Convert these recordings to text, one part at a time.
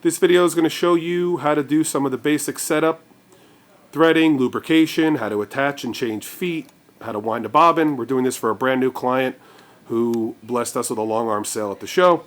This video is going to show you how to do some of the basic setup, threading, lubrication, how to attach and change feet, how to wind a bobbin. We're doing this for a brand new client who blessed us with a long arm sale at the show.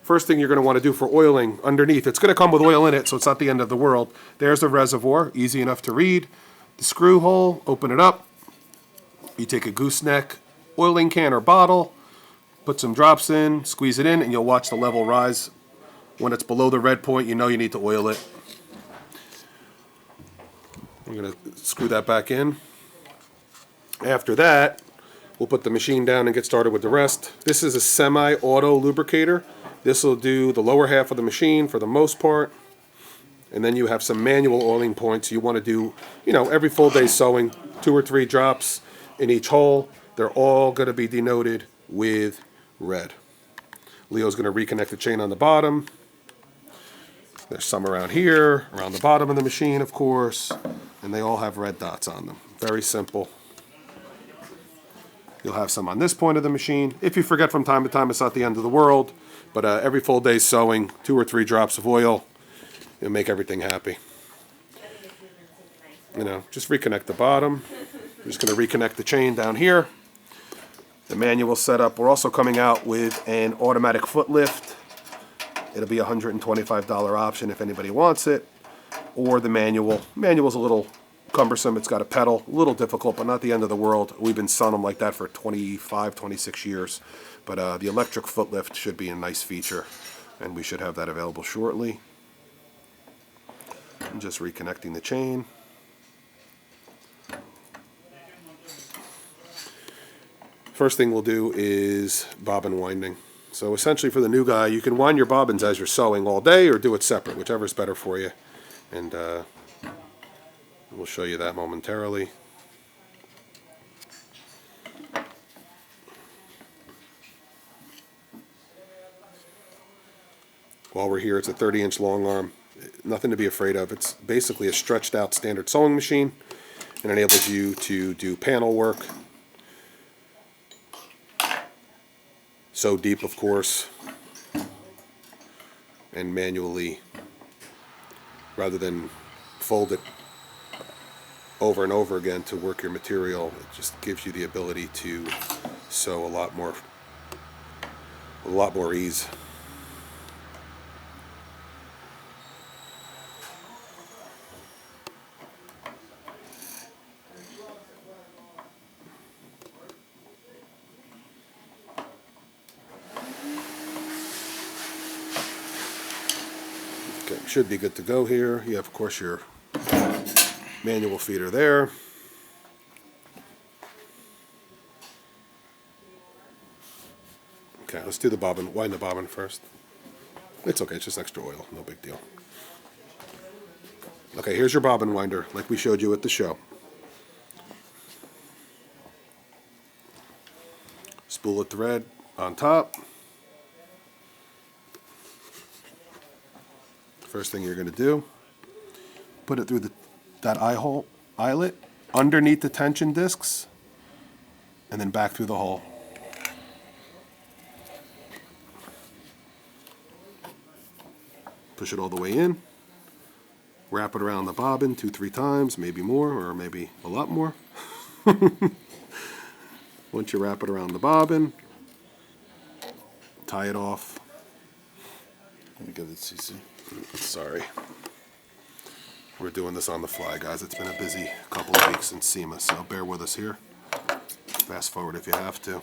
First thing you're going to want to do for oiling underneath, it's going to come with oil in it, so it's not the end of the world. There's the reservoir, easy enough to read. The screw hole, open it up. You take a gooseneck oiling can or bottle, put some drops in, squeeze it in, and you'll watch the level rise. When it's below the red point, you know you need to oil it. I'm going to screw that back in. After that, we'll put the machine down and get started with the rest. This is a semi-auto lubricator. This will do the lower half of the machine for the most part. And then you have some manual oiling points. You want to do, every full day sewing, 2 or 3 drops in each hole. They're all going to be denoted with red. Leo's going to reconnect the chain on the bottom. There's some around here, around the bottom of the machine, of course, and they all have red dots on them. Very simple. You'll have some on this point of the machine. If you forget from time to time, it's not the end of the world, but every full day sewing, 2 or 3 drops of oil, it'll make everything happy. Just reconnect the bottom. I'm just going to reconnect the chain down here. The manual setup. We're also coming out with an automatic foot lift. It'll be a $125 option if anybody wants it. Or the manual. Manual's a little cumbersome. It's got a pedal. A little difficult, but not the end of the world. We've been selling them like that for 25, 26 years. But the electric foot lift should be a nice feature. And we should have that available shortly. I'm just reconnecting the chain. First thing we'll do is bobbin winding. So essentially for the new guy, you can wind your bobbins as you're sewing all day or do it separate, whichever is better for you. And we'll show you that momentarily. While we're here, it's a 30-inch long arm. Nothing to be afraid of. It's basically a stretched out standard sewing machine and enables you to do panel work. Sew deep, of course, and manually, rather than fold it over and over again to work your material. It just gives you the ability to sew a lot more ease. Okay, should be good to go here. You have, of course, your manual feeder there. Okay, let's do the bobbin. Wind the bobbin first. It's okay, it's just extra oil, no big deal. Okay, here's your bobbin winder, like we showed you at the show. Spool of thread on top. First thing you're going to do, put it through that eyelet, underneath the tension discs, and then back through the hole. Push it all the way in. Wrap it around the bobbin 2-3 times, maybe more, or maybe a lot more. Once you wrap it around the bobbin, tie it off. Let me get it, CC. Sorry. We're doing this on the fly, guys. It's been a busy couple of weeks in SEMA, so bear with us here. Fast forward if you have to.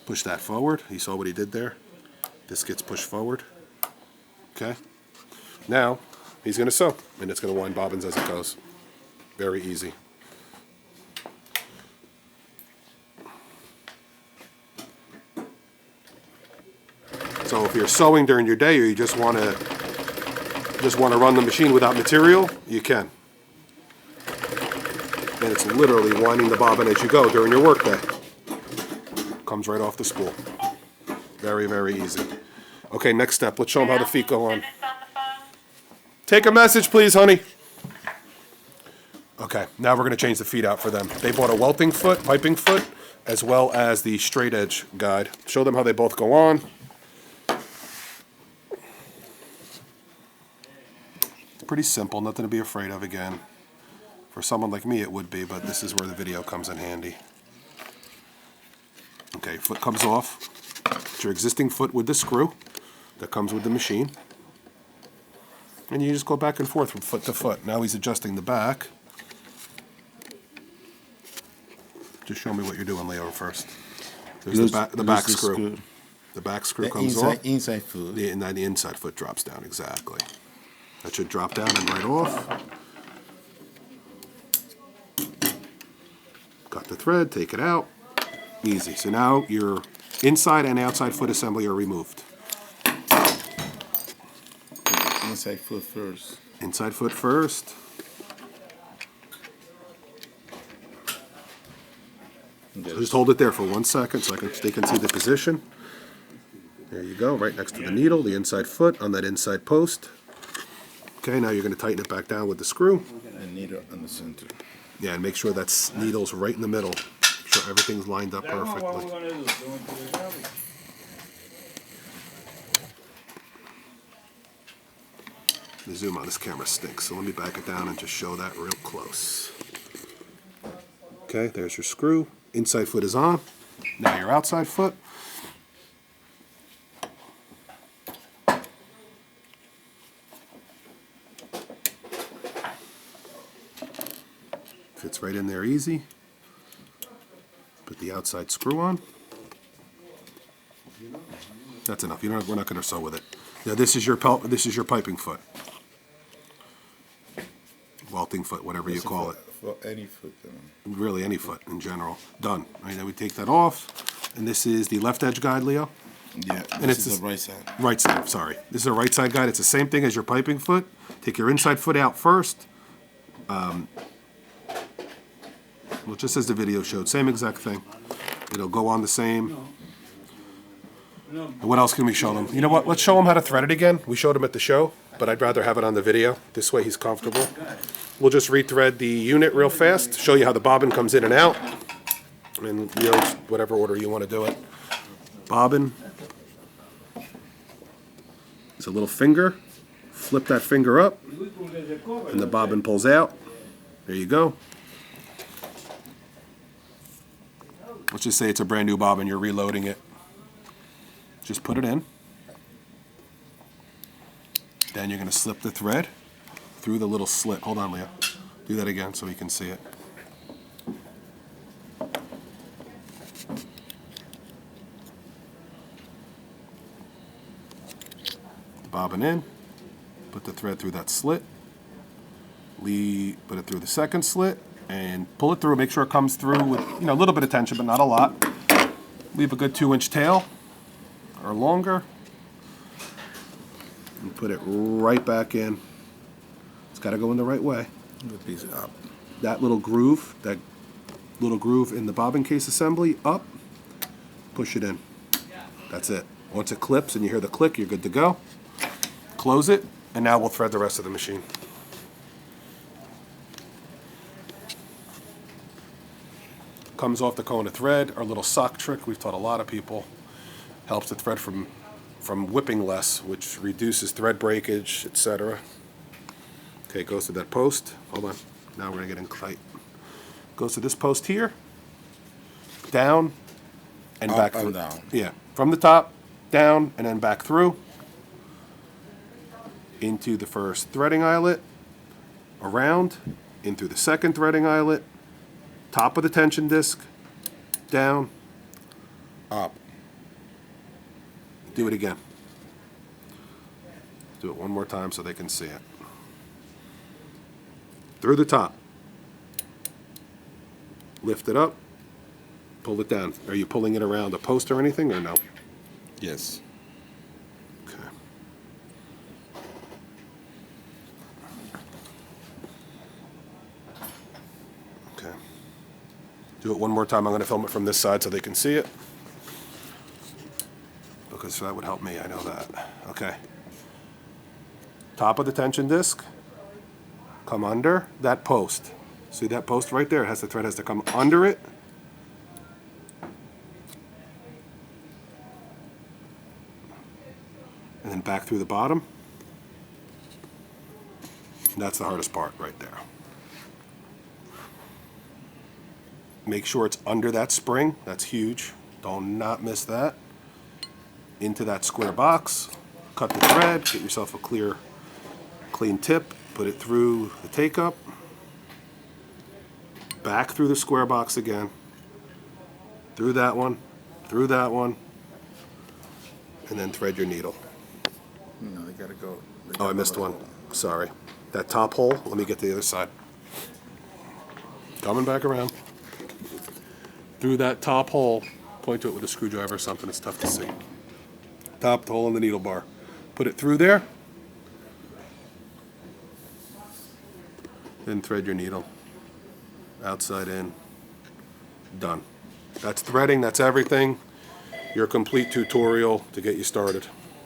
Push that forward. You saw what he did there? This gets pushed forward. Okay? Now, he's going to sew, and it's going to wind bobbins as it goes. Very easy. So if you're sewing during your day or you just want to run the machine without material, you can. And it's literally winding the bobbin as you go during your work day. Comes right off the spool. Very, very easy. Okay, next step. Let's show them how the feet go on. Take a message, please, honey. Okay, now we're going to change the feet out for them. They bought a welting foot, piping foot, as well as the straight edge guide. Show them how they both go on. pretty simple, nothing to be afraid of again. For someone like me it would be, but this is where the video comes in handy. Okay, foot comes off. It's your existing foot with the screw that comes with the machine. And you just go back and forth from foot to foot. Now he's adjusting the back. Just show me what you're doing, Leo, first. There's the back screw. The back screw comes off. Inside foot. And then the inside foot drops down, exactly. That should drop down and right off. Got the thread, take it out. Easy. So now your inside and outside foot assembly are removed. Inside foot first. Inside foot first. Just hold it there for 1 second so they can see the position. There you go, right next to the needle, the inside foot on that inside post. Okay, now you're going to tighten it back down with the screw. And needle in the center. Yeah, and make sure that needle's right in the middle. Make sure everything's lined up perfectly. The zoom on this camera stinks, so let me back it down and just show that real close. Okay, there's your screw. Inside foot is on. Now your outside foot. Fits right in there easy. Put the outside screw on. That's enough. We're not going to sew with it. Now this is your piping foot. Welting foot, whatever you call it. For any foot. Really, any foot in general. Done. Right, then we take that off. And this is the left edge guide, Leo? Yeah, and this is the right side. Right side, sorry. This is a right side guide. It's the same thing as your piping foot. Take your inside foot out first. Well, just as the video showed, same exact thing. It'll go on the same. And what else can we show them? You know what? Let's show them how to thread it again. We showed him at the show, but I'd rather have it on the video. This way he's comfortable. We'll just rethread the unit real fast, show you how the bobbin comes in and out, and whatever order you want to do it. Bobbin. It's a little finger. Flip that finger up, and the bobbin pulls out. There you go. Let's just say it's a brand new bobbin, you're reloading it. Just put it in. Then you're going to slip the thread through the little slit. Hold on, Leo. Do that again so we can see it. The bobbin in. Put the thread through that slit. Put it through the second slit and pull it through. Make sure it comes through with a little bit of tension, but not a lot. Leave a good 2-inch tail or longer. And put it right back in. It's got to go in the right way. That little groove in the bobbin case assembly, up, push it in. That's it. Once it clips and you hear the click, you're good to go. Close it, and now we'll thread the rest of the machine. Comes off the cone of thread. Our little sock trick we've taught a lot of people. Helps the thread from whipping less, which reduces thread breakage, etc. Okay, goes to that post. Hold on. Now we're going to get in tight. Goes to this post here. Down and back through. Down. Yeah, from the top, down, and then back through. Into the first threading eyelet. Around. In through the second threading eyelet. Top of the tension disc. Down. Up. Do it again. Do it one more time so they can see it. Through the top. Lift it up. Pull it down. Are you pulling it around a post or anything, or no? Yes. Okay. Okay. Do it one more time. I'm going to film it from this side so they can see it. Because that would help me, I know that. Okay. Top of the tension disc. Come under that post. See that post right there? The thread has to come under it. And then back through the bottom. That's the hardest part right there. Make sure it's under that spring. That's huge. Don't not miss that. Into that square box. Cut the thread. Get yourself a clean tip. Put it through the take-up. Back through the square box again. Through that one. Through that one. And then thread your needle. No, they gotta go. Oh, I missed one. Sorry. That top hole, let me get to the other side. Coming back around. Through that top hole, point to it with a screwdriver or something, it's tough to see. Top hole in the needle bar. Put it through there. Then thread your needle. Outside in. Done. That's threading, that's everything. Your complete tutorial to get you started.